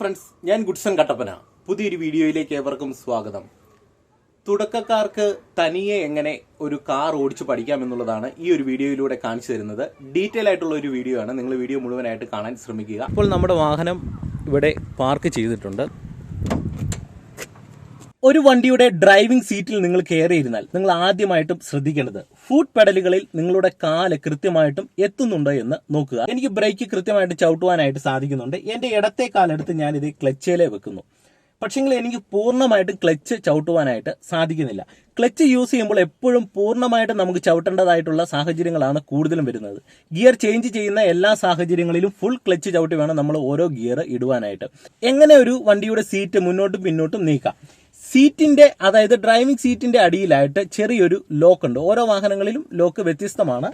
Friends, ഞാൻ Goodson Kattappana. പുതിയൊരു വീഡിയോയിലേക്ക് ഏവർക്കും സ്വാഗതം. തുടക്കക്കാർക്ക് തനിയെ എങ്ങനെ ഒരു കാർ ഓടിച്ചു പഠിക്കാമെന്നുള്ളതാണ് ഈ ഒരു വീഡിയോയിലൂടെ കാണിച്ചു തരുന്നത്. ഡീറ്റെയിൽ ആയിട്ടുള്ള ഒരു വീഡിയോ ആണ്. നിങ്ങൾ വീഡിയോ മുഴുവനായിട്ട് കാണാൻ ശ്രമിക്കുക. ഇപ്പോൾ നമ്മുടെ വാഹനം ഇവിടെ പാർക്ക് ചെയ്തിട്ടുണ്ട്. ഒരു വണ്ടിയുടെ ഡ്രൈവിംഗ് സീറ്റിൽ നിങ്ങൾ കയറിയിരുന്നാൽ നിങ്ങൾ ആദ്യമായിട്ടും ശ്രദ്ധിക്കേണ്ടത് ഫുട് പെഡലുകളിൽ നിങ്ങളുടെ കാല് കൃത്യമായിട്ടും എത്തുന്നുണ്ടോ എന്ന് നോക്കുക. എനിക്ക് ബ്രേക്ക് കൃത്യമായിട്ട് ചവിട്ടുവാനായിട്ട് സാധിക്കുന്നുണ്ട്. എന്റെ ഇടത്തെ കാലെടുത്ത് ഞാനിത് ക്ലച്ചിലേ വെക്കുന്നു. പക്ഷെങ്കിൽ എനിക്ക് പൂർണ്ണമായിട്ടും ക്ലച്ച് ചവിട്ടുവാനായിട്ട് സാധിക്കുന്നില്ല. ക്ലച്ച് യൂസ് ചെയ്യുമ്പോൾ എപ്പോഴും പൂർണ്ണമായിട്ട് നമുക്ക് ചവിട്ടേണ്ടതായിട്ടുള്ള സാഹചര്യങ്ങളാണ് കൂടുതലും വരുന്നത്. ഗിയർ ചേഞ്ച് ചെയ്യുന്ന എല്ലാ സാഹചര്യങ്ങളിലും ഫുൾ ക്ലച്ച് ചവിട്ടി വേണം നമ്മൾ ഓരോ ഗിയർ ഇടുവാനായിട്ട്. എങ്ങനെ ഒരു വണ്ടിയുടെ സീറ്റ് മുന്നോട്ടും പിന്നോട്ടും നീക്കാം? സീറ്റിന്റെ, അതായത് ഡ്രൈവിംഗ് സീറ്റിന്റെ അടിയിലായിട്ട് ചെറിയൊരു ലോക്ക് ഉണ്ട്. ഓരോ വാഹനങ്ങളിലും ലോക്ക് വ്യത്യസ്തമാണ്.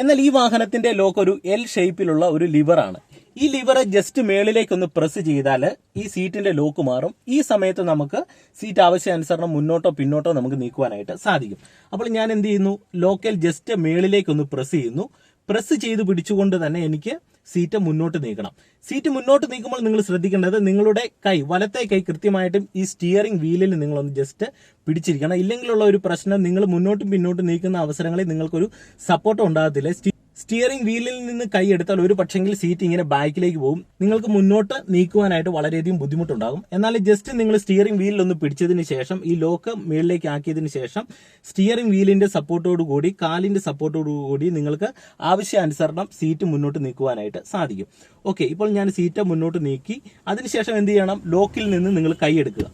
എന്നാൽ ഈ വാഹനത്തിന്റെ ലോക്ക് ഒരു എൽ ഷേപ്പിലുള്ള ഒരു ലിവറാണ്. ഈ ലിവറെ ജസ്റ്റ് മേളിലേക്കൊന്ന് പ്രസ് ചെയ്താൽ ഈ സീറ്റിന്റെ ലോക്ക് മാറും. ഈ സമയത്ത് നമുക്ക് സീറ്റ് ആവശ്യാനുസരണം മുന്നോട്ടോ പിന്നോട്ടോ നമുക്ക് നീക്കുവാനായിട്ട് സാധിക്കും. അപ്പോൾ ഞാൻ എന്ത് ചെയ്യുന്നു, ലോക്കൽ ജസ്റ്റ് മേളിലേക്കൊന്ന് പ്രസ് ചെയ്യുന്നു. പ്രസ് ചെയ്ത് പിടിച്ചുകൊണ്ട് തന്നെ എനിക്ക് സീറ്റ് മുന്നോട്ട് നീക്കണം. സീറ്റ് മുന്നോട്ട് നീക്കുമ്പോൾ നിങ്ങൾ ശ്രദ്ധിക്കേണ്ടത് നിങ്ങളുടെ കൈ, വലത്തെ കൈ കൃത്യമായിട്ടും ഈ സ്റ്റിയറിംഗ് വീലിൽ നിങ്ങളൊന്ന് ജസ്റ്റ് പിടിച്ചിരിക്കണം. ഇല്ലെങ്കിലുള്ള ഒരു പ്രശ്നം, നിങ്ങൾ മുന്നോട്ടും പിന്നോട്ടും നീക്കുന്ന അവസരങ്ങളിൽ നിങ്ങൾക്കൊരു സപ്പോർട്ട് ഉണ്ടാകത്തില്ല. സ്റ്റിയറിംഗ് വീലിൽ നിന്ന് കൈ എടുത്താൽ ഒരു പക്ഷെങ്കിൽ സീറ്റ് ഇങ്ങനെ ബാക്കിലേക്ക് പോകും. നിങ്ങൾക്ക് മുന്നോട്ട് നീക്കുവാനായിട്ട് വളരെയധികം ബുദ്ധിമുട്ടുണ്ടാകും. എന്നാൽ ജസ്റ്റ് നിങ്ങൾ സ്റ്റിയറിംഗ് വീലിൽ ഒന്ന് പിടിച്ചതിന് ശേഷം, ഈ ലോക്ക് മുകളിലേക്ക് ആക്കിയതിന് ശേഷം സ്റ്റിയറിംഗ് വീലിന്റെ സപ്പോർട്ടോടുകൂടി, കാലിന്റെ സപ്പോർട്ടോടുകൂടി നിങ്ങൾക്ക് ആവശ്യാനുസരണം സീറ്റ് മുന്നോട്ട് നീക്കുവാനായിട്ട് സാധിക്കും. ഓക്കെ, ഇപ്പോൾ ഞാൻ സീറ്റ് മുന്നോട്ട് നീക്കി. അതിനുശേഷം എന്ത് ചെയ്യണം, ലോക്കിൽ നിന്ന് നിങ്ങൾ കൈ എടുക്കുക.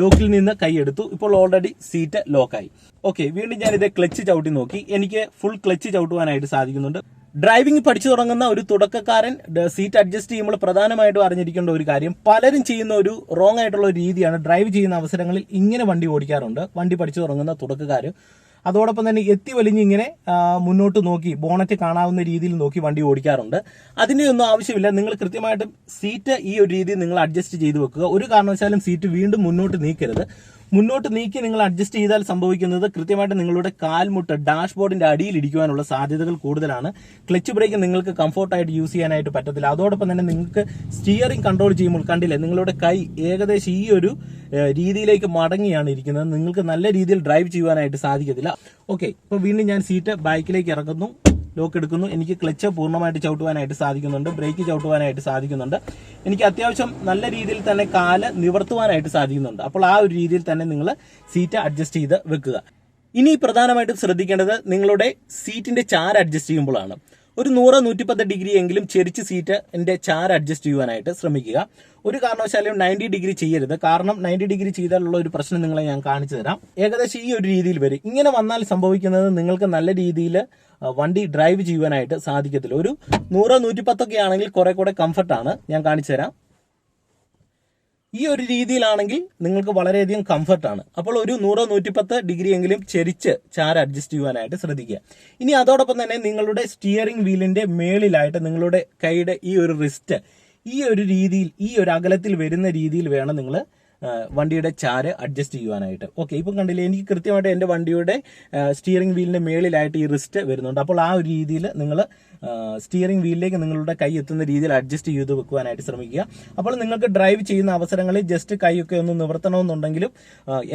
ലോക്കിൽ നിന്ന് കൈ എടുത്തു. ഇപ്പോൾ ഓൾറെഡി സീറ്റ് ലോക്കായി. ഓക്കെ, വീണ്ടും ഞാനിത് ക്ലച്ച് ചവിട്ടി നോക്കി. എനിക്ക് ഫുൾ ക്ലച്ച് ചവിട്ടുവാനായിട്ട് സാധിക്കുന്നുണ്ട്. ഡ്രൈവിംഗ് പഠിച്ചു തുടങ്ങുന്ന ഒരു തുടക്കക്കാരൻ സീറ്റ് അഡ്ജസ്റ്റ് ചെയ്യുമ്പോൾ പ്രധാനമായിട്ടും അറിഞ്ഞിരിക്കേണ്ട ഒരു കാര്യം, പലരും ചെയ്യുന്ന ഒരു റോങ് ആയിട്ടുള്ള ഒരു രീതിയാണ്. ഡ്രൈവ് ചെയ്യുന്ന അവസരങ്ങളിൽ ഇങ്ങനെ വണ്ടി ഓടിക്കാറുണ്ട് വണ്ടി പഠിച്ചു തുടങ്ങുന്ന തുടക്കക്കാർ. അതോടൊപ്പം തന്നെ എത്തി വലിഞ്ഞ് ഇങ്ങനെ മുന്നോട്ട് നോക്കി, ബോണറ്റ് കാണാവുന്ന രീതിയിൽ നോക്കി വണ്ടി ഓടിക്കാറുണ്ട്. അതിന്റെ ഒന്നും ആവശ്യമില്ല. നിങ്ങൾ കൃത്യമായിട്ടും സീറ്റ് ഈ ഒരു രീതിയിൽ നിങ്ങൾ അഡ്ജസ്റ്റ് ചെയ്ത് വെക്കുക. ഒരു കാരണവശാലും സീറ്റ് വീണ്ടും മുന്നോട്ട് നീക്കരുത്. മുന്നോട്ട് നീക്കി നിങ്ങൾ അഡ്ജസ്റ്റ് ചെയ്താൽ സംഭവിക്കുന്നത്, കൃത്യമായിട്ട് നിങ്ങളുടെ കാൽമുട്ട് ഡാഷ്ബോർഡിന്റെ അടിയിൽ ഇരിക്കുവാനുള്ള സാധ്യതകൾ കൂടുതലാണ്. ക്ലച്ച് ബ്രേക്ക് നിങ്ങൾക്ക് കംഫോർട്ടായിട്ട് യൂസ് ചെയ്യാനായിട്ട് പറ്റത്തില്ല. അതോടൊപ്പം തന്നെ നിങ്ങൾക്ക് സ്റ്റിയറിംഗ് കൺട്രോൾ ചെയ്യുമ്പോൾ കണ്ടില്ലേ, നിങ്ങളുടെ കൈ ഏകദേശം ഈ ഒരു രീതിയിലേക്ക് മടങ്ങിയാണ് ഇരിക്കുന്നത്. നിങ്ങൾക്ക് നല്ല രീതിയിൽ ഡ്രൈവ് ചെയ്യുവാനായിട്ട് സാധിക്കത്തില്ല. ഓക്കെ, ഇപ്പൊ വീണ്ടും ഞാൻ സീറ്റ് ബാക്കിലേക്ക് ഇറക്കുന്നു, ലോക്ക് എടുക്കുന്നു. എനിക്ക് ക്ലച്ച് പൂർണ്ണമായിട്ട് ചവിട്ടുവാനായിട്ട് സാധിക്കുന്നുണ്ട്, ബ്രേക്ക് ചവിട്ടുവാനായിട്ട് സാധിക്കുന്നുണ്ട്. എനിക്ക് അത്യാവശ്യം നല്ല രീതിയിൽ തന്നെ കാല് നിവർത്തുവാനായിട്ട് സാധിക്കുന്നുണ്ട്. അപ്പോൾ ആ ഒരു രീതിയിൽ തന്നെ നിങ്ങൾ സീറ്റ് അഡ്ജസ്റ്റ് ചെയ്ത് വെക്കുക. ഇനി പ്രധാനമായിട്ടും ശ്രദ്ധിക്കേണ്ടത് നിങ്ങളുടെ സീറ്റിന്റെ ചാര അഡ്ജസ്റ്റ് ചെയ്യുമ്പോഴാണ്. ഒരു 100-110 ഡിഗ്രി എങ്കിലും ചെരിച്ച് സീറ്റിന്റെ ചാര അഡ്ജസ്റ്റ് ചെയ്യുവാനായിട്ട് ശ്രമിക്കുക. ഒരു കാരണവശാലും 90 ഡിഗ്രി ചെയ്യരുത്. കാരണം 90 ഡിഗ്രി ചെയ്താലുള്ള ഒരു പ്രശ്നം നിങ്ങളെ ഞാൻ കാണിച്ചു തരാം. ഏകദേശം ഈ ഒരു രീതിയിൽ വരും. ഇങ്ങനെ വന്നാൽ സംഭവിക്കുന്നത്, നിങ്ങൾക്ക് നല്ല രീതിയിൽ വണ്ടി ഡ്രൈവ് ചെയ്യുവാനായിട്ട് സാധിക്കത്തില്ല. ഒരു 100-110 ആണെങ്കിൽ കുറെ കൂടെ കംഫർട്ടാണ്. ഞാൻ കാണിച്ചു തരാം. ഈ ഒരു രീതിയിലാണെങ്കിൽ നിങ്ങൾക്ക് വളരെയധികം കംഫർട്ടാണ്. അപ്പോൾ ഒരു 100-110 ഡിഗ്രി എങ്കിലും ചെരിച്ച് ചാര അഡ്ജസ്റ്റ് ചെയ്യുവാനായിട്ട് ശ്രദ്ധിക്കുക. ഇനി അതോടൊപ്പം തന്നെ നിങ്ങളുടെ സ്റ്റിയറിംഗ് വീലിന്റെ മേളിലായിട്ട് നിങ്ങളുടെ കൈയുടെ ഈ ഒരു റിസ്റ്റ് ഈ ഒരു രീതിയിൽ, ഈ ഒരു അകലത്തിൽ വരുന്ന രീതിയിൽ വേണം നിങ്ങൾ വണ്ടിയുടെ ചാര് അഡ്ജസ്റ്റ് ചെയ്യുവാനായിട്ട്. ഓക്കെ, ഇപ്പം കണ്ടില്ലേ, എനിക്ക് കൃത്യമായിട്ട് എൻ്റെ വണ്ടിയുടെ സ്റ്റിയറിംഗ് വീലിന്റെ മേളിലായിട്ട് ഈ റിസ്റ്റ് വരുന്നുണ്ട്. അപ്പോൾ ആ ഒരു രീതിയിൽ നിങ്ങൾ സ്റ്റിയറിംഗ് വീലിലേക്ക് നിങ്ങളുടെ കൈ എത്തുന്ന രീതിയിൽ അഡ്ജസ്റ്റ് ചെയ്ത് വെക്കുവാനായിട്ട് ശ്രമിക്കുക. അപ്പോൾ നിങ്ങൾക്ക് ഡ്രൈവ് ചെയ്യുന്ന അവസരങ്ങളിൽ ജസ്റ്റ് കൈയൊക്കെ ഒന്ന് നിവർത്തണമെന്നുണ്ടെങ്കിലും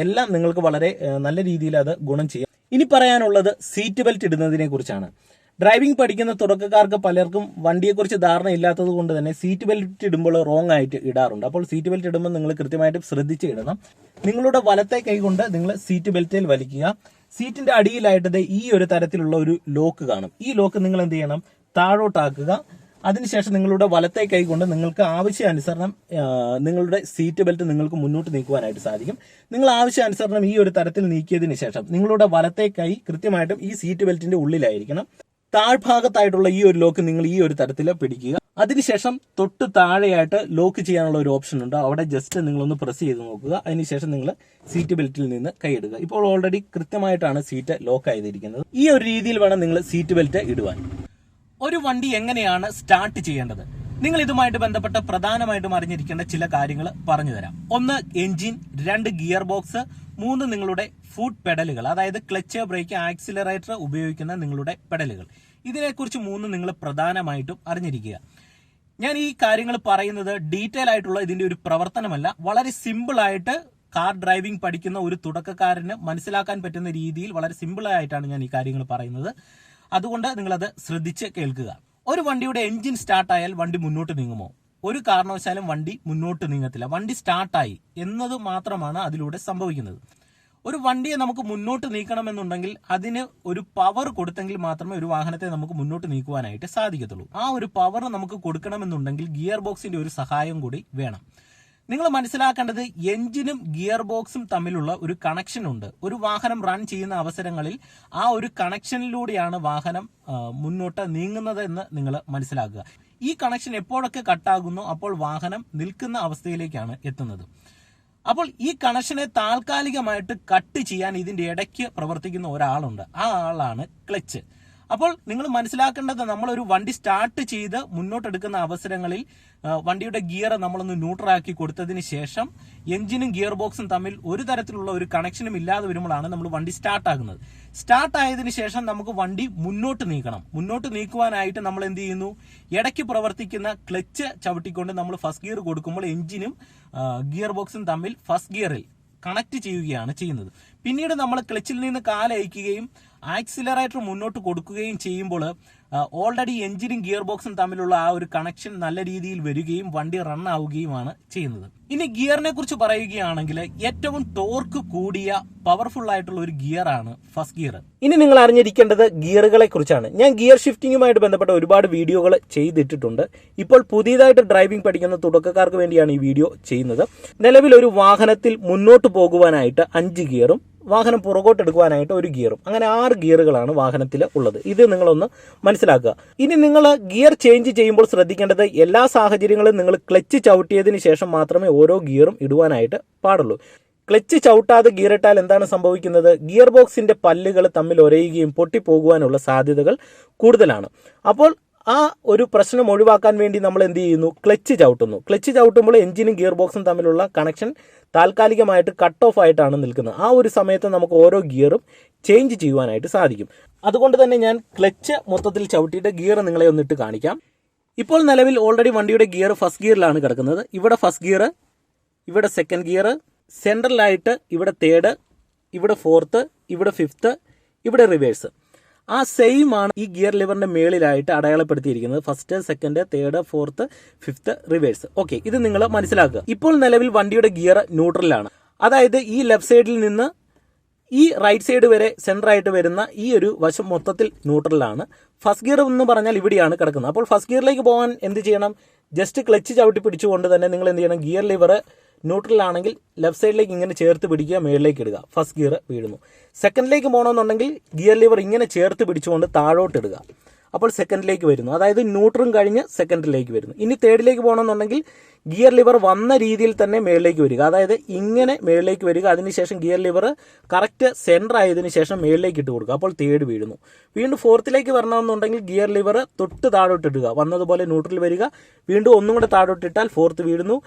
എല്ലാം നിങ്ങൾക്ക് വളരെ നല്ല രീതിയിൽ അത് ഗുണം ചെയ്യും. ഇനി പറയാനുള്ളത് സീറ്റ് ബെൽറ്റ് ഇടുന്നതിനെ കുറിച്ചാണ്. ഡ്രൈവിംഗ് പഠിക്കുന്ന തുടക്കക്കാർക്ക് പലർക്കും വണ്ടിയെക്കുറിച്ച് ധാരണ ഇല്ലാത്തത് കൊണ്ട് തന്നെ സീറ്റ് ബെൽറ്റ് ഇടുമ്പോൾ റോങ് ആയിട്ട് ഇടാറുണ്ട്. അപ്പോൾ സീറ്റ് ബെൽറ്റ് ഇടുമ്പോൾ നിങ്ങൾ കൃത്യമായിട്ട് ശ്രദ്ധിച്ച് ഇടണം. നിങ്ങളുടെ വലത്തെ കൈ കൊണ്ട് നിങ്ങൾ സീറ്റ് ബെൽറ്റിൽ വലിക്കുക. സീറ്റിന്റെ അടിയിലായിട്ട് ഈ ഒരു തരത്തിലുള്ള ഒരു ലോക്ക് കാണും. ഈ ലോക്ക് നിങ്ങൾ എന്ത് ചെയ്യണം, താഴോട്ടാക്കുക. അതിനുശേഷം നിങ്ങളുടെ വലത്തെ കൈ കൊണ്ട് നിങ്ങൾക്ക് ആവശ്യാനുസരണം നിങ്ങളുടെ സീറ്റ് ബെൽറ്റ് നിങ്ങൾക്ക് മുന്നോട്ട് നീക്കുവാനായിട്ട് സാധിക്കും. നിങ്ങൾ ആവശ്യാനുസരണം ഈ ഒരു തരത്തിൽ നീക്കിയതിന് ശേഷം നിങ്ങളുടെ വലത്തെ കൈ കൃത്യമായിട്ടും ഈ സീറ്റ് ബെൽറ്റിന്റെ ഉള്ളിലായിരിക്കണം. താഴ്ഭാഗത്തായിട്ടുള്ള ഈ ഒരു ലോക്ക് നിങ്ങൾ ഈ ഒരു തരത്തിൽ പിടിക്കുക. അതിനുശേഷം തൊട്ട് താഴെയായിട്ട് ലോക്ക് ചെയ്യാനുള്ള ഒരു ഓപ്ഷൻ ഉണ്ട്. അവിടെ ജസ്റ്റ് നിങ്ങളൊന്ന് പ്രസ് ചെയ്ത് നോക്കുക. അതിനുശേഷം നിങ്ങൾ സീറ്റ് ബെൽറ്റിൽ നിന്ന് കൈയിടുക. ഇപ്പോൾ ഓൾറെഡി കൃത്യമായിട്ടാണ് സീറ്റ് ലോക്ക് ആയിരിക്കുന്നത്. ഈ ഒരു രീതിയിൽ വേണം നിങ്ങൾ സീറ്റ് ബെൽറ്റ് ഇടുവാൻ. ഒരു വണ്ടി എങ്ങനെയാണ് സ്റ്റാർട്ട് ചെയ്യേണ്ടത്? നിങ്ങൾ ഇതുമായിട്ട് ബന്ധപ്പെട്ട പ്രധാനമായിട്ടും അറിഞ്ഞിരിക്കേണ്ട ചില കാര്യങ്ങൾ പറഞ്ഞു തരാം. 1 എഞ്ചിൻ, 2 ഗിയർ ബോക്സ്, 3 നിങ്ങളുടെ ഫുട് പെഡലുകൾ, അതായത് ക്ലച്ച്, ബ്രേക്ക്, ആക്സിലറേറ്റർ ഉപയോഗിക്കുന്ന നിങ്ങളുടെ പെഡലുകൾ. ഇതിനെക്കുറിച്ച് 3 നിങ്ങൾ പ്രധാനമായിട്ടും അറിഞ്ഞിരിക്കുക. ഞാൻ ഈ കാര്യങ്ങൾ പറയുന്നത് ഡീറ്റെയിൽ ആയിട്ടുള്ള ഇതിന്റെ ഒരു പ്രവർത്തനമല്ല, വളരെ സിമ്പിൾ ആയിട്ട് കാർ ഡ്രൈവിംഗ് പഠിക്കുന്ന ഒരു തുടക്കക്കാരന് മനസ്സിലാക്കാൻ പറ്റുന്ന രീതിയിൽ വളരെ സിമ്പിൾ ആയിട്ടാണ് ഞാൻ ഈ കാര്യങ്ങൾ പറയുന്നത്. അതുകൊണ്ട് നിങ്ങളത് ശ്രദ്ധിച്ച് കേൾക്കുക. ഒരു വണ്ടിയുടെ എഞ്ചിൻ സ്റ്റാർട്ടായാൽ വണ്ടി മുന്നോട്ട് നീങ്ങുമോ? ഒരു കാരണവശാലും വണ്ടി മുന്നോട്ട് നീങ്ങത്തില്ല. വണ്ടി സ്റ്റാർട്ടായി എന്നത് മാത്രമാണ് അതിലൂടെ സംഭവിക്കുന്നത്. ഒരു വണ്ടിയെ നമുക്ക് മുന്നോട്ട് നീക്കണമെന്നുണ്ടെങ്കിൽ അതിന് ഒരു പവർ കൊടുത്തെങ്കിൽ മാത്രമേ ഒരു വാഹനത്തെ നമുക്ക് മുന്നോട്ട് നീക്കുവാനായിട്ട് സാധിക്കത്തുള്ളൂ. ആ ഒരു പവർ നമുക്ക് കൊടുക്കണമെന്നുണ്ടെങ്കിൽ ഗിയർ ബോക്സിന്റെ ഒരു സഹായം കൂടി വേണം. നിങ്ങൾ മനസ്സിലാക്കേണ്ടത് എഞ്ചിനും ഗിയർ ബോക്സും തമ്മിലുള്ള ഒരു കണക്ഷൻ ഉണ്ട്. ഒരു വാഹനം റൺ ചെയ്യുന്ന അവസരങ്ങളിൽ ആ ഒരു കണക്ഷനിലൂടെയാണ് വാഹനം മുന്നോട്ട് നീങ്ങുന്നത് എന്ന് നിങ്ങൾ മനസ്സിലാക്കുക. ഈ കണക്ഷൻ എപ്പോഴൊക്കെ കട്ടാകുന്നു അപ്പോൾ വാഹനം നിൽക്കുന്ന അവസ്ഥയിലേക്കാണ് എത്തുന്നത്. അപ്പോൾ ഈ കണക്ഷനെ താൽക്കാലികമായിട്ട് കട്ട് ചെയ്യാൻ ഇതിന്റെ ഇടയ്ക്ക് പ്രവർത്തിക്കുന്ന ഒരാളുണ്ട്. ആ ആളാണ് ക്ലച്ച്. അപ്പോൾ നിങ്ങൾ മനസ്സിലാക്കേണ്ടത്, നമ്മളൊരു വണ്ടി സ്റ്റാർട്ട് ചെയ്ത് മുന്നോട്ടെടുക്കുന്ന അവസരങ്ങളിൽ വണ്ടിയുടെ ഗിയർ നമ്മളൊന്ന് ന്യൂട്രലാക്കി കൊടുത്തതിന് ശേഷം എഞ്ചിനും ഗിയർ ബോക്സും തമ്മിൽ ഒരു തരത്തിലുള്ള ഒരു കണക്ഷനും ഇല്ലാതെ വരുമ്പോഴാണ് നമ്മൾ വണ്ടി സ്റ്റാർട്ടാകുന്നത്. സ്റ്റാർട്ടായതിനു ശേഷം നമുക്ക് വണ്ടി മുന്നോട്ട് നീക്കണം. മുന്നോട്ട് നീക്കുവാനായിട്ട് നമ്മൾ എന്ത് ചെയ്യുന്നു? ഇടയ്ക്ക് പ്രവർത്തിക്കുന്ന ക്ലച്ച് ചവിട്ടിക്കൊണ്ട് നമ്മൾ ഫസ്റ്റ് ഗിയർ കൊടുക്കുമ്പോൾ എഞ്ചിനും ഗിയർ ബോക്സും തമ്മിൽ ഫസ്റ്റ് ഗിയറിൽ കണക്ട് ചെയ്യുകയാണ് ചെയ്യുന്നത്. പിന്നീട് നമ്മൾ ക്ലച്ചിൽ നിന്ന് കാലയക്കുകയും ആക്സിലറേറ്റർ മുന്നോട്ട് കൊടുക്കുകയും ചെയ്യുമ്പോൾ ഓൾറെഡി എഞ്ചിനും ഗിയർ ബോക്സും തമ്മിലുള്ള ആ ഒരു കണക്ഷൻ നല്ല രീതിയിൽ വരികയും വണ്ടി റൺ ആവുകയുമാണ് ചെയ്യുന്നത്. ഇനി ഗിയറിനെ കുറിച്ച് പറയുകയാണെങ്കിൽ ഏറ്റവും ടോർക്ക് കൂടിയ പവർഫുൾ ആയിട്ടുള്ള ഒരു ഗിയർ ആണ് ഫസ്റ്റ് ഗിയർ. ഇനി നിങ്ങൾ അറിഞ്ഞിരിക്കേണ്ടത് ഗിയറുകളെ കുറിച്ചാണ്. ഞാൻ ഗിയർ ഷിഫ്റ്റിംഗുമായിട്ട് ബന്ധപ്പെട്ട ഒരുപാട് വീഡിയോകൾ ചെയ്തിട്ടിട്ടുണ്ട്. ഇപ്പോൾ പുതിയതായിട്ട് ഡ്രൈവിംഗ് പഠിക്കുന്ന തുടക്കക്കാർക്ക് വേണ്ടിയാണ് ഈ വീഡിയോ ചെയ്യുന്നത്. നിലവിൽ ഒരു വാഹനത്തിൽ മുന്നോട്ട് പോകുവാനായിട്ട് 5 ഗിയറും വാഹനം പുറകോട്ട് എടുക്കുവാനായിട്ട് 1 ഗിയറും, അങ്ങനെ 6 ഗിയറുകളാണ് വാഹനത്തിൽ ഉള്ളത്. ഇത് നിങ്ങളൊന്ന് മനസ്സിലാക്കുക. ഇനി നിങ്ങൾ ഗിയർ ചേഞ്ച് ചെയ്യുമ്പോൾ ശ്രദ്ധിക്കേണ്ടത്, എല്ലാ സാഹചര്യങ്ങളും നിങ്ങൾ ക്ലച്ച് ചവിട്ടിയതിന് ശേഷം മാത്രമേ ഓരോ ഗിയറും ഇടുവാനായിട്ട് പാടുള്ളൂ. ക്ലച്ച് ചവിട്ടാതെ ഗിയർ ഇട്ടാൽ എന്താണ് സംഭവിക്കുന്നത്? ഗിയർ ബോക്സിന്റെ പല്ലുകൾ തമ്മിൽ ഒരയുകയും പൊട്ടിപ്പോകുവാനുള്ള സാധ്യതകൾ കൂടുതലാണ്. അപ്പോൾ ആ ഒരു പ്രശ്നം ഒഴിവാക്കാൻ വേണ്ടി നമ്മൾ എന്ത് ചെയ്യുന്നു? ക്ലച്ച് ചവിട്ടുന്നു. ക്ലച്ച് ചവിട്ടുമ്പോൾ എഞ്ചിനും ഗിയർ ബോക്സും തമ്മിലുള്ള കണക്ഷൻ താൽക്കാലികമായിട്ട് കട്ട് ഓഫ് ആയിട്ടാണ് നിൽക്കുന്നത്. ആ ഒരു സമയത്ത് നമുക്ക് ഓരോ ഗിയറും ചേഞ്ച് ചെയ്യുവാനായിട്ട് സാധിക്കും. അതുകൊണ്ട് തന്നെ ഞാൻ ക്ലച്ച് മൊത്തത്തിൽ ചവിട്ടിയിട്ട് ഗിയർ നിങ്ങളെ ഒന്നിട്ട് കാണിക്കാം. ഇപ്പോൾ നിലവിൽ ഓൾറെഡി വണ്ടിയുടെ ഗിയർ ഫസ്റ്റ് ഗിയറിലാണ് കിടക്കുന്നത്. ഇവിടെ ഫസ്റ്റ് ഗിയർ, ഇവിടെ സെക്കൻഡ് ഗിയർ, സെൻട്രലായിട്ട് ഇവിടെ തേർഡ്, ഇവിടെ ഫോർത്ത്, ഇവിടെ ഫിഫ്ത്ത്, ഇവിടെ റിവേഴ്സ്. ആ സെയിം ആണ് ഈ ഗിയർ ലിവറിന്റെ മേളിലായിട്ട് അടയാളപ്പെടുത്തിയിരിക്കുന്നത്. First, second, third, fourth, fifth, reverse. Okay, ഇത് നിങ്ങൾ മനസ്സിലാക്കുക. ഇപ്പോൾ നിലവിൽ വണ്ടിയുടെ ഗിയർ ന്യൂട്രലാണ്. അതായത് ഈ ലെഫ്റ്റ് സൈഡിൽ നിന്ന് ഈ റൈറ്റ് സൈഡ് വരെ സെൻറ്റർ ആയിട്ട് വരുന്ന ഈ ഒരു വശം മൊത്തത്തിൽ ന്യൂട്രലാണ്. ഫസ്റ്റ് ഗിയർ എന്ന് പറഞ്ഞാൽ ഇവിടെയാണ് കിടക്കുന്നത്. അപ്പോൾ ഫസ്റ്റ് ഗിയറിലേക്ക് പോകാൻ എന്ത് ചെയ്യണം? ജസ്റ്റ് ക്ലച്ച് ചവിട്ടി പിടിച്ചുകൊണ്ട് തന്നെ നിങ്ങൾ എന്ത് ചെയ്യണം? ഗിയർ ലിവർ ന്യൂട്രലാണെങ്കിൽ ലെഫ്റ്റ് സൈഡിലേക്ക് ഇങ്ങനെ ചേർത്ത് പിടിക്കുക, മേളിലേക്ക് ഇടുക, ഫസ്റ്റ് ഗിയർ വീഴുന്നു. സെക്കൻഡിലേക്ക് പോകണമെന്നുണ്ടെങ്കിൽ ഗിയർ ലിവർ ഇങ്ങനെ ചേർത്ത് പിടിച്ചുകൊണ്ട് താഴോട്ട് ഇടുക, അപ്പോൾ സെക്കൻഡിലേക്ക് വരുന്നു. അതായത് ന്യൂട്രലും കഴിഞ്ഞ് സെക്കൻഡിലേക്ക് വരുന്നു. ഇനി തേർഡിലേക്ക് പോകണമെന്നുണ്ടെങ്കിൽ ഗിയർ ലിവർ വന്ന രീതിയിൽ തന്നെ മേളിലേക്ക് വരിക, അതായത് ഇങ്ങനെ മേളിലേക്ക് വരിക. അതിനുശേഷം ഗിയർ ലിവർ കറക്റ്റ് സെൻറ്റർ ആയതിനു ശേഷം മേളിലേക്ക് ഇട്ട് കൊടുക്കുക, അപ്പോൾ തേർഡ് വീഴുന്നു. വീണ്ടും ഫോർത്തിലേക്ക് വരണമെന്നുണ്ടെങ്കിൽ ഗിയർ ലിവർ തൊട്ട് താഴോട്ട് ഇടുക, വന്നതുപോലെ ന്യൂട്രൽ വരിക, വീണ്ടും ഒന്നും കൂടെ താഴോട്ടിട്ടാൽ ഫോർത്ത് വീഴുന്നു.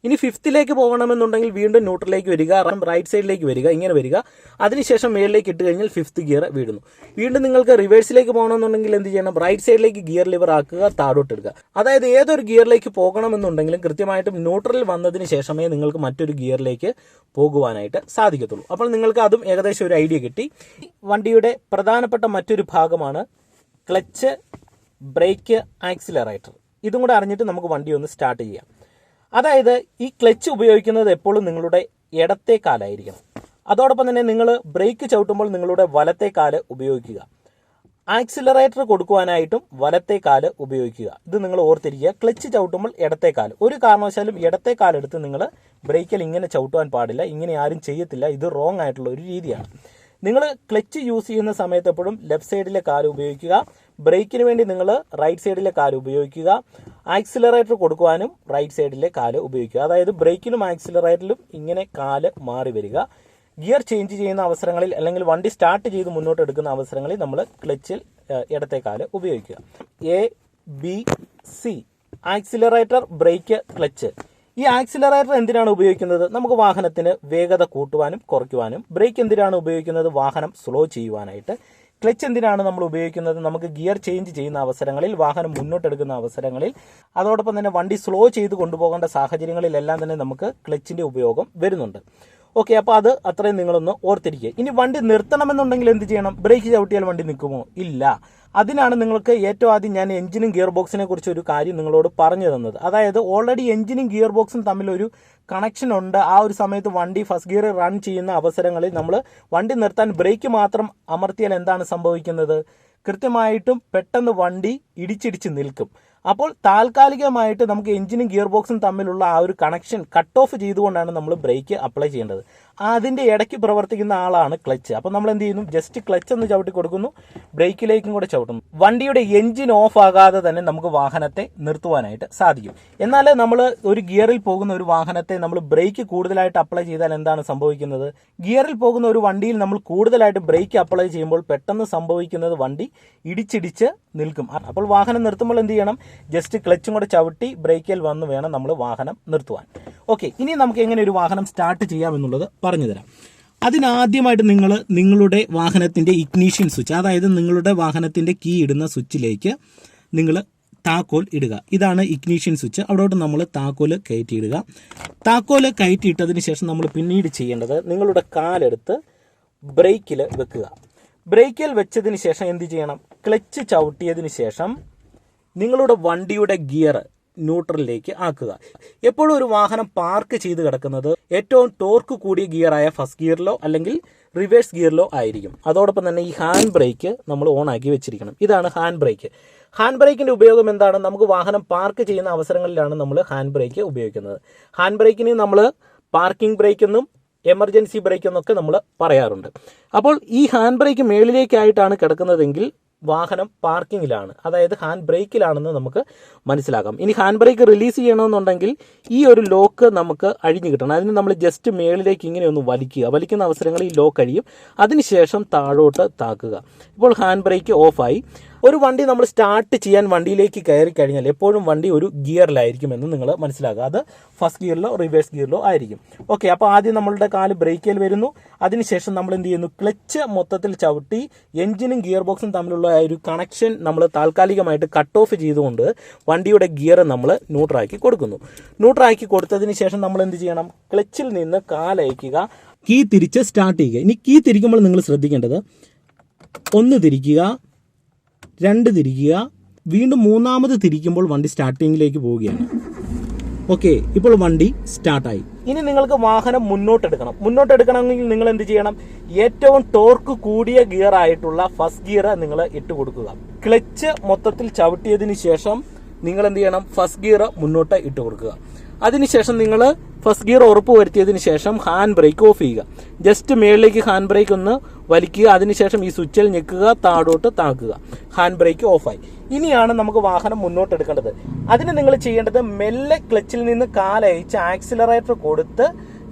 ഇനി ഫിഫ്ത്തിലേക്ക് പോകണമെന്നുണ്ടെങ്കിൽ വീണ്ടും ന്യൂട്രലിലേക്ക് വരിക, റൈറ്റ് സൈഡിലേക്ക് വരിക, ഇങ്ങനെ വരിക. അതിനുശേഷം മേളിലേക്ക് ഇട്ട് കഴിഞ്ഞാൽ ഫിഫ്ത്ത് ഗിയർ വീഴുന്നു. വീണ്ടും നിങ്ങൾക്ക് റിവേഴ്സിലേക്ക് പോകണമെന്നുണ്ടെങ്കിൽ എന്ത് ചെയ്യണം? റൈറ്റ് സൈഡിലേക്ക് ഗിയർ ലിവർ ആക്കുക, താഴോട്ട് എടുക്കുക. അതായത് ഏതൊരു ഗിയറിലേക്ക് പോകണമെന്നുണ്ടെങ്കിലും കൃത്യമായിട്ടും ന്യൂട്രലിൽ വന്നതിന് ശേഷമേ നിങ്ങൾക്ക് മറ്റൊരു ഗിയറിലേക്ക് പോകുവാനായിട്ട് സാധിക്കത്തുള്ളൂ. അപ്പോൾ നിങ്ങൾക്ക് അതും ഏകദേശം ഒരു ഐഡിയ കിട്ടി. വണ്ടിയുടെ പ്രധാനപ്പെട്ട മറ്റൊരു ഭാഗമാണ് ക്ലച്ച്, ബ്രേക്ക്, ആക്സിലറേറ്റർ. ഇതും കൂടെ അറിഞ്ഞിട്ട് നമുക്ക് വണ്ടി ഒന്ന് സ്റ്റാർട്ട് ചെയ്യാം. അതായത് ഈ ക്ലച്ച് ഉപയോഗിക്കുന്നത് എപ്പോഴും നിങ്ങളുടെ ഇടത്തെ കാലായിരിക്കണം. അതോടൊപ്പം തന്നെ നിങ്ങൾ ബ്രേക്ക് ചവിട്ടുമ്പോൾ നിങ്ങളുടെ വലത്തെ കാല് ഉപയോഗിക്കുക. ആക്സിലറേറ്റർ കൊടുക്കുവാനായിട്ടും വലത്തെ കാല് ഉപയോഗിക്കുക. ഇത് നിങ്ങൾ ഓർത്തിരിക്കുക. ക്ലച്ച് ചവിട്ടുമ്പോൾ ഇടത്തെ കാല്, ഒരു കാരണവശാലും ഇടത്തെ കാലെടുത്ത് നിങ്ങൾ ബ്രേക്കിൽ ഇങ്ങനെ ചവിട്ടുവാൻ പാടില്ല. ഇങ്ങനെ ആരും ചെയ്യത്തില്ല. ഇത് റോങ് ആയിട്ടുള്ള ഒരു രീതിയാണ്. നിങ്ങൾ ക്ലച്ച് യൂസ് ചെയ്യുന്ന സമയത്ത് എപ്പോഴും ലെഫ്റ്റ് സൈഡിലെ കാല് ഉപയോഗിക്കുക. ബ്രേക്കിന് വേണ്ടി നിങ്ങൾ റൈറ്റ് സൈഡിലെ കാല് ഉപയോഗിക്കുക. ആക്സിലറേറ്റർ കൊടുക്കുവാനും റൈറ്റ് സൈഡിലെ കാല് ഉപയോഗിക്കുക. അതായത് ബ്രേക്കിലും ആക്സിലറേറ്ററിലും ഇങ്ങനെ കാല് മാറി വരിക. ഗിയർ ചേഞ്ച് ചെയ്യുന്ന അവസരങ്ങളിൽ അല്ലെങ്കിൽ വണ്ടി സ്റ്റാർട്ട് ചെയ്ത് മുന്നോട്ട് എടുക്കുന്ന അവസരങ്ങളിൽ നമ്മൾ ക്ലച്ചിൽ ഇടത്തെ കാല് ഉപയോഗിക്കുക. ABC accelerator, brake, clutch. ഈ ആക്സിലറേറ്റർ എന്തിനാണ് ഉപയോഗിക്കുന്നത്? നമുക്ക് വാഹനത്തിന് വേഗത കൂട്ടുവാനും കുറയ്ക്കുവാനും. ബ്രേക്ക് എന്തിനാണ് ഉപയോഗിക്കുന്നത്? വാഹനം സ്ലോ ചെയ്യുവാനായിട്ട്. ക്ലച്ച് എന്തിനാണ് നമ്മൾ ഉപയോഗിക്കുന്നത്? നമുക്ക് ഗിയർ ചേഞ്ച് ചെയ്യുന്ന അവസരങ്ങളിൽ, വാഹനം മുന്നോട്ടെടുക്കുന്ന അവസരങ്ങളിൽ, അതോടൊപ്പം തന്നെ വണ്ടി സ്ലോ ചെയ്ത് കൊണ്ടുപോകേണ്ട സാഹചര്യങ്ങളിലെല്ലാം തന്നെ നമുക്ക് ക്ലച്ചിന്റെ ഉപയോഗം വരുന്നുണ്ട്. ഓക്കെ, അപ്പോൾ അത് അത്രയും നിങ്ങളൊന്ന് ഓർത്തിരിക്കുക. ഇനി വണ്ടി നിർത്തണമെന്നുണ്ടെങ്കിൽ എന്ത് ചെയ്യണം? ബ്രേക്ക് ചവിട്ടിയാൽ വണ്ടി നിൽക്കുമോ? ഇല്ല. അതിനാണ് നിങ്ങൾക്ക് ഏറ്റവും ആദ്യം ഞാൻ എഞ്ചിനും ഗിയർ ബോക്സിനെ കുറിച്ച് ഒരു കാര്യം നിങ്ങളോട് പറഞ്ഞു തന്നത്. അതായത് ഓൾറെഡി എഞ്ചിനും ഗിയർ ബോക്സും തമ്മിലൊരു കണക്ഷൻ ഉണ്ട്. ആ ഒരു സമയത്ത് വണ്ടി ഫസ്റ്റ് ഗിയർ റൺ ചെയ്യുന്ന അവസരങ്ങളിൽ നമ്മൾ വണ്ടി നിർത്താൻ ബ്രേക്ക് മാത്രം അമർത്തിയാൽ എന്താണ് സംഭവിക്കുന്നത്? കൃത്യമായിട്ടും പെട്ടെന്ന് വണ്ടി ഇടിച്ചിടിച്ച് നിൽക്കും. അപ്പോൾ താൽക്കാലികമായിട്ട് നമുക്ക് എഞ്ചിനും ഗിയർ ബോക്സും തമ്മിലുള്ള ആ ഒരു കണക്ഷൻ കട്ട് ഓഫ് ചെയ്തുകൊണ്ടാണ് നമ്മൾ ബ്രേക്ക് അപ്ലൈ ചെയ്യേണ്ടത്. അതിന്റെ ഇടയ്ക്ക് പ്രവർത്തിക്കുന്ന ആളാണ് ക്ലച്ച്. അപ്പോൾ നമ്മൾ എന്ത് ചെയ്യുന്നു? ജസ്റ്റ് ക്ലച്ച് ഒന്ന് ചവിട്ടി കൊടുക്കുന്നു, ബ്രേക്കിലേക്കും കൂടെ ചവിട്ടുന്നു. വണ്ടിയുടെ എഞ്ചിൻ ഓഫ് ആകാതെ തന്നെ നമുക്ക് വാഹനത്തെ നിർത്തുവാനായിട്ട് സാധിക്കും. എന്നാൽ നമ്മൾ ഒരു ഗിയറിൽ പോകുന്ന ഒരു വാഹനത്തെ നമ്മൾ ബ്രേക്ക് കൂടുതലായിട്ട് അപ്ലൈ ചെയ്താൽ എന്താണ് സംഭവിക്കുന്നത്? ഗിയറിൽ പോകുന്ന ഒരു വണ്ടിയിൽ നമ്മൾ കൂടുതലായിട്ട് ബ്രേക്ക് അപ്ലൈ ചെയ്യുമ്പോൾ പെട്ടെന്ന് സംഭവിക്കുന്നത് വണ്ടി ഇടിച്ചിടിച്ച് നിൽക്കും. അപ്പോൾ വാഹനം നിർത്തുമ്പോൾ എന്ത് ചെയ്യണം? ജസ്റ്റ് ക്ലച്ചും കൂടെ ചവിട്ടി ബ്രേക്കിൽ വന്ന് വേണം നമ്മൾ വാഹനം നിർത്തുവാൻ. ഓക്കെ, ഇനി നമുക്ക് എങ്ങനെ ഒരു വാഹനം സ്റ്റാർട്ട് ചെയ്യാം എന്നുള്ളത് പറഞ്ഞു തരാം. അതിനാദ്യമായിട്ട് നിങ്ങളുടെ വാഹനത്തിന്റെ ഇഗ്നീഷൻ സ്വിച്ച്, അതായത് നിങ്ങളുടെ വാഹനത്തിന്റെ കീ ഇടുന്ന സ്വിച്ചിലേക്ക് നിങ്ങൾ താക്കോൽ ഇടുക. ഇതാണ് ഇഗ്നീഷൻ സ്വിച്ച്. അവിടോട്ട് നമ്മൾ താക്കോല് കയറ്റിയിടുക. താക്കോല് കയറ്റിയിട്ടതിന് ശേഷം നമ്മൾ പിന്നീട് ചെയ്യേണ്ടത്, നിങ്ങളുടെ കാലെടുത്ത് ബ്രേക്കിൽ വെക്കുക. ബ്രേക്കിൽ വെച്ചതിന് ശേഷം എന്ത് ചെയ്യണം? ക്ലച്ച് ചവിട്ടിയതിന് ശേഷം നിങ്ങളുടെ വണ്ടിയുടെ ഗിയർ ന്യൂട്രലിലേക്ക് ആക്കുക. എപ്പോഴും ഒരു വാഹനം പാർക്ക് ചെയ്ത് കിടക്കുന്നത് ഏറ്റവും ടോർക്ക് കൂടിയ ഗിയറായ ഫസ്റ്റ് ഗിയറിലോ അല്ലെങ്കിൽ റിവേഴ്സ് ഗിയറിലോ ആയിരിക്കും. അതോടൊപ്പം തന്നെ ഈ ഹാൻഡ് ബ്രേക്ക് നമ്മൾ ഓൺ ആക്കി വെച്ചിരിക്കണം. ഇതാണ് ഹാൻഡ് ബ്രേക്ക്. ഹാൻഡ് ബ്രേക്കിന്റെ ഉപയോഗം എന്താണ്? നമുക്ക് വാഹനം പാർക്ക് ചെയ്യുന്ന അവസരങ്ങളിലാണ് നമ്മൾ ഹാൻഡ് ബ്രേക്ക് ഉപയോഗിക്കുന്നത്. ഹാൻഡ് ബ്രേക്കിന് നമ്മൾ പാർക്കിംഗ് ബ്രേക്ക് എന്നും എമർജൻസി ബ്രേക്ക് എന്നൊക്കെ നമ്മൾ പറയാറുണ്ട്. അപ്പോൾ ഈ ഹാൻഡ് ബ്രേക്ക് മേളിലേക്കായിട്ടാണ് കിടക്കുന്നതെങ്കിൽ വാഹനം പാർക്കിങ്ങിലാണ്, അതായത് ഹാൻഡ് ബ്രേക്കിലാണെന്ന് നമുക്ക് മനസ്സിലാക്കാം. ഇനി ഹാൻഡ് ബ്രേക്ക് റിലീസ് ചെയ്യണമെന്നുണ്ടെങ്കിൽ ഈ ഒരു ലോക്ക് നമുക്ക് അഴിഞ്ഞു കിട്ടണം. അതിന് നമ്മൾ ജസ്റ്റ് മേളിലേക്ക് ഇങ്ങനെ ഒന്ന് വലിക്കുക. വലിക്കുന്ന അവസരങ്ങളിൽ ഈ ലോക്ക് അഴിയും. അതിനുശേഷം താഴോട്ട് താക്കുക. ഇപ്പോൾ ഹാൻഡ് ബ്രേക്ക് ഓഫായി. ഒരു വണ്ടി നമ്മൾ സ്റ്റാർട്ട് ചെയ്യാൻ വണ്ടിയിലേക്ക് കയറി കഴിഞ്ഞാൽ എപ്പോഴും വണ്ടി ഒരു ഗിയറിലായിരിക്കുമെന്ന് നിങ്ങൾ മനസ്സിലാക്കുക. അത് ഫസ്റ്റ് ഗിയറിലോ റിവേഴ്സ് ഗിയറിലോ ആയിരിക്കും. ഓക്കെ, അപ്പോൾ ആദ്യം നമ്മളുടെ കാല് ബ്രേക്കിൽ വരുന്നു. അതിനുശേഷം നമ്മൾ എന്ത് ചെയ്യുന്നു? ക്ലച്ച് മൊത്തത്തിൽ ചവിട്ടി എഞ്ചിനും ഗിയർ ബോക്സും തമ്മിലുള്ള ഒരു കണക്ഷൻ നമ്മൾ താൽക്കാലികമായിട്ട് കട്ട് ഓഫ് ചെയ്തുകൊണ്ട് വണ്ടിയുടെ ഗിയർ നമ്മൾ ന്യൂട്രാക്കി കൊടുക്കുന്നു. ന്യൂട്രാക്കി കൊടുത്തതിന് ശേഷം നമ്മൾ എന്ത് ചെയ്യണം? ക്ലച്ചിൽ നിന്ന് കാലയക്കുക, കീ തിരിച്ച് സ്റ്റാർട്ട് ചെയ്യുക. ഇനി കീ തിരിക്കുമ്പോൾ നിങ്ങൾ ശ്രദ്ധിക്കേണ്ടത്, 1 തിരിക്കുക, 2 തിരിക്കുക, വീണ്ടും 3ാമത് തിരിക്കുമ്പോൾ വണ്ടി സ്റ്റാർട്ടിങ്ങിലേക്ക് പോവുകയാണ്. ഓക്കെ, ഇപ്പോൾ വണ്ടി സ്റ്റാർട്ടായി. ഇനി നിങ്ങൾക്ക് വാഹനം മുന്നോട്ടെടുക്കണമെങ്കിൽ നിങ്ങൾ എന്ത് ചെയ്യണം? ഏറ്റവും ടോർക്ക് കൂടിയ ഗിയർ ആയിട്ടുള്ള ഫസ്റ്റ് ഗിയർ നിങ്ങൾ ഇട്ട് കൊടുക്കുക. ക്ലച്ച് മൊത്തത്തിൽ ചവിട്ടിയതിന് ശേഷം നിങ്ങൾ എന്ത് ചെയ്യണം? ഫസ്റ്റ് ഗിയർ മുന്നോട്ട് ഇട്ട് കൊടുക്കുക. അതിനുശേഷം നിങ്ങൾ ഫസ്റ്റ് ഗിയർ ഉറപ്പ് വരുത്തിയതിന് ശേഷം ഹാൻഡ് ബ്രേക്ക് ഓഫ് ചെയ്യുക. ജസ്റ്റ് മേളിലേക്ക് ഹാൻഡ് ബ്രേക്ക് ഒന്ന് വലിക്കുക. അതിനുശേഷം ഈ സ്വിച്ചിൽ ഞെക്കുക, താഴോട്ട് താക്കുക. ഹാൻഡ് ബ്രേക്ക് ഓഫായി. ഇനിയാണ് നമുക്ക് വാഹനം മുന്നോട്ടെടുക്കേണ്ടത്. അതിന് നിങ്ങൾ ചെയ്യേണ്ടത് മെല്ലെ ക്ലച്ചിൽ നിന്ന് കാലയച്ച് ആക്സിലറേറ്റർ കൊടുത്ത്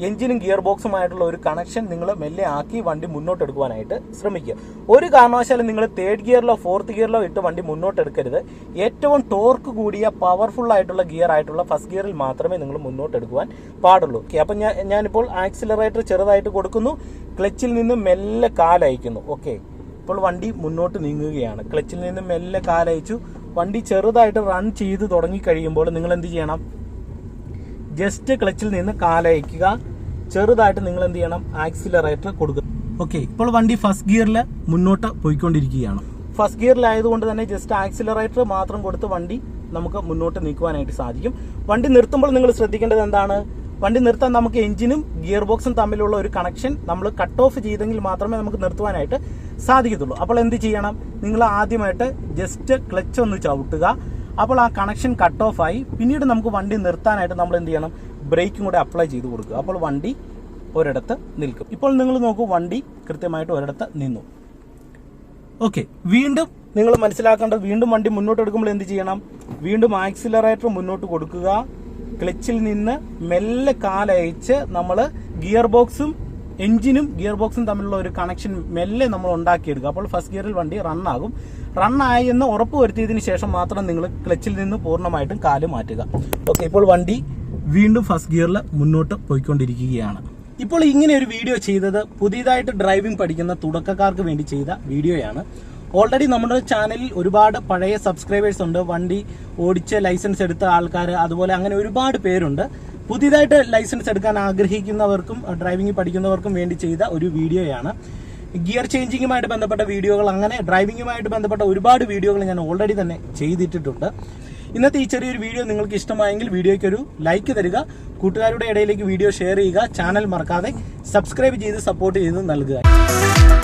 എഞ്ചിനും ഗിയർ ബോക്സുമായിട്ടുള്ള ഒരു കണക്ഷൻ നിങ്ങൾ മെല്ലെ ആക്കി വണ്ടി മുന്നോട്ടെടുക്കുവാനായിട്ട് ശ്രമിക്കുക. ഒരു കാരണവശാലും നിങ്ങൾ 3rd ഗിയറിലോ 4th ഗിയറിലോ ഇട്ട് വണ്ടി മുന്നോട്ടെടുക്കരുത്. ഏറ്റവും ടോർക്ക് കൂടിയ പവർഫുൾ ആയിട്ടുള്ള ഗിയർ ആയിട്ടുള്ള ഫസ്റ്റ് ഗിയറിൽ മാത്രമേ നിങ്ങൾ മുന്നോട്ടെടുക്കുവാൻ പാടുള്ളൂ. അപ്പം ഞാനിപ്പോൾ ആക്സിലറേറ്റർ ചെറുതായിട്ട് കൊടുക്കുന്നു, ക്ലച്ചിൽ നിന്ന് മെല്ലെ കാലയക്കുന്നു. ഓക്കെ, ഇപ്പോൾ വണ്ടി മുന്നോട്ട് നീങ്ങുകയാണ്. ക്ലച്ചിൽ നിന്ന് മെല്ലെ കാലയച്ചു. വണ്ടി ചെറുതായിട്ട് റൺ ചെയ്ത് തുടങ്ങിക്കഴിയുമ്പോൾ നിങ്ങൾ എന്ത് ചെയ്യണം? ജസ്റ്റ് ക്ലച്ചിൽ നിന്ന് കാലയക്കുക. ചെറുതായിട്ട് നിങ്ങൾ എന്ത് ചെയ്യണം? ആക്സിലറേറ്റർ കൊടുക്കുക. ഓക്കെ, ഇപ്പോൾ വണ്ടി ഫസ്റ്റ് ഗിയറിൽ മുന്നോട്ട് പോയിക്കൊണ്ടിരിക്കുകയാണ്. ഫസ്റ്റ് ഗിയറിലായതുകൊണ്ട് തന്നെ ജസ്റ്റ് ആക്സിലറേറ്റർ മാത്രം കൊടുത്ത് വണ്ടി നമുക്ക് മുന്നോട്ട് നീക്കുവാനായിട്ട് സാധിക്കും. വണ്ടി നിർത്തുമ്പോൾ നിങ്ങൾ ശ്രദ്ധിക്കേണ്ടത് എന്താണ്? വണ്ടി നിർത്താൻ നമുക്ക് എഞ്ചിനും ഗിയർ ബോക്സും തമ്മിലുള്ള ഒരു കണക്ഷൻ നമ്മൾ കട്ട് ഓഫ് ചെയ്തെങ്കിൽ മാത്രമേ നമുക്ക് നിർത്തുവാനായിട്ട് സാധിക്കത്തുള്ളൂ. അപ്പോൾ എന്ത് ചെയ്യണം? നിങ്ങൾ ആദ്യമായിട്ട് ജസ്റ്റ് ക്ലച്ച് ഒന്ന് ചവിട്ടുക. അപ്പോൾ ആ കണക്ഷൻ കട്ട് ഓഫ് ആയി. പിന്നീട് നമുക്ക് വണ്ടി നിർത്താനായിട്ട് നമ്മൾ എന്ത് ചെയ്യണം? ബ്രേക്കും കൂടെ അപ്ലൈ ചെയ്ത് കൊടുക്കുക. അപ്പോൾ വണ്ടി ഒരിടത്ത് നിൽക്കും. ഇപ്പോൾ നിങ്ങൾ നോക്കൂ, വണ്ടി കൃത്യമായിട്ട് ഒരിടത്ത് നിന്നു. ഓക്കെ, വീണ്ടും നിങ്ങൾ മനസ്സിലാക്കേണ്ടത്, വീണ്ടും വണ്ടി മുന്നോട്ട് എടുക്കുമ്പോൾ എന്ത് ചെയ്യണം? വീണ്ടും ആക്സിലറേറ്റർ മുന്നോട്ട് കൊടുക്കുക. ക്ലച്ചിൽ നിന്ന് മെല്ലെ കാലയച്ച് നമ്മൾ ഗിയർ ബോക്സും എഞ്ചിനും ഗിയർ ബോക്സും തമ്മിലുള്ള ഒരു കണക്ഷൻ മെല്ലെ നമ്മൾ ഉണ്ടാക്കിയെടുക്കുക. അപ്പോൾ ഫസ്റ്റ് ഗിയറിൽ വണ്ടി റണ്ണാകും. റണ്ണായി എന്ന് ഉറപ്പ് വരുത്തിയതിന് ശേഷം മാത്രം നിങ്ങൾ ക്ലച്ചിൽ നിന്ന് പൂർണ്ണമായിട്ടും കാല് മാറ്റുക. ഓക്കെ, ഇപ്പോൾ വണ്ടി വീണ്ടും ഫസ്റ്റ് ഗിയറിൽ മുന്നോട്ട് പോയിക്കൊണ്ടിരിക്കുകയാണ്. ഇപ്പോൾ ഇങ്ങനെ ഒരു വീഡിയോ ചെയ്തത് പുതിയതായിട്ട് ഡ്രൈവിംഗ് പഠിക്കുന്ന തുടക്കക്കാർക്ക് വേണ്ടി ചെയ്ത വീഡിയോയാണ്. ഓൾറെഡി നമ്മുടെ ചാനലിൽ ഒരുപാട് പഴയ സബ്സ്ക്രൈബേഴ്സ് ഉണ്ട്. വണ്ടി ഓടിച്ച് ലൈസൻസ് എടുത്ത ആൾക്കാർ, അതുപോലെ അങ്ങനെ ഒരുപാട് പേരുണ്ട്. പുതിയതായിട്ട് ലൈസൻസ് എടുക്കാൻ ആഗ്രഹിക്കുന്നവർക്കും ഡ്രൈവിംഗ് പഠിക്കുന്നവർക്കും വേണ്ടി ചെയ്ത ഒരു വീഡിയോയാണ്. ഗിയർ ചേഞ്ചിങ്ങുമായിട്ട് ബന്ധപ്പെട്ട വീഡിയോകൾ, അങ്ങനെ ഡ്രൈവിംഗുമായിട്ട് ബന്ധപ്പെട്ട ഒരുപാട് വീഡിയോകൾ ഞാൻ ഓൾറെഡി തന്നെ ചെയ്തിട്ടുണ്ട്. ഇന്നത്തെ ഈ ചെറിയൊരു വീഡിയോ നിങ്ങൾക്ക് ഇഷ്ടമായെങ്കിൽ വീഡിയോയ്ക്ക് ഒരു ലൈക്ക് തരിക, കൂട്ടുകാരുടെ ഇടയിലേക്ക് വീഡിയോ ഷെയർ ചെയ്യുക, ചാനൽ മറക്കാതെ സബ്സ്ക്രൈബ് ചെയ്ത് സപ്പോർട്ട് ചെയ്ത് നൽകുക.